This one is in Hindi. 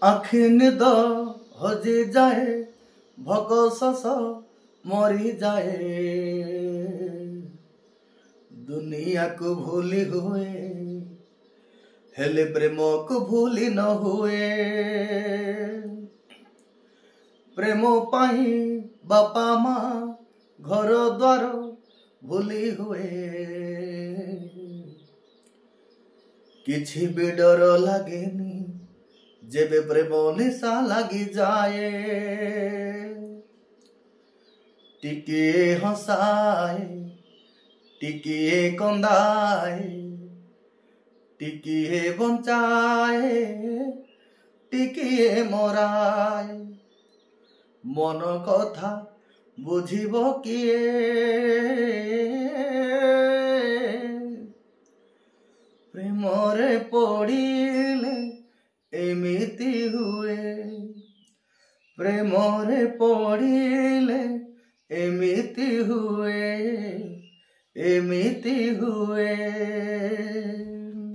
आखि निद हजि जाए भोक शस मरी जाए दुनिया को भूली हुए हेले प्रेम को भूली न हुए प्रेम पाई बापा माँ घर द्वार भूली हुए किछि भी डर लागेनी जेबे प्रेम निशा लगी जाए टिकिए हंसाए टिकिए कंदाए टिकिए बंचाए टिकिए मराए मन कथा बुझिब किए प्रेमरे पड़िले एमिति हुए प्रेमरे पड़िले एमिति हुए एमिति हुए।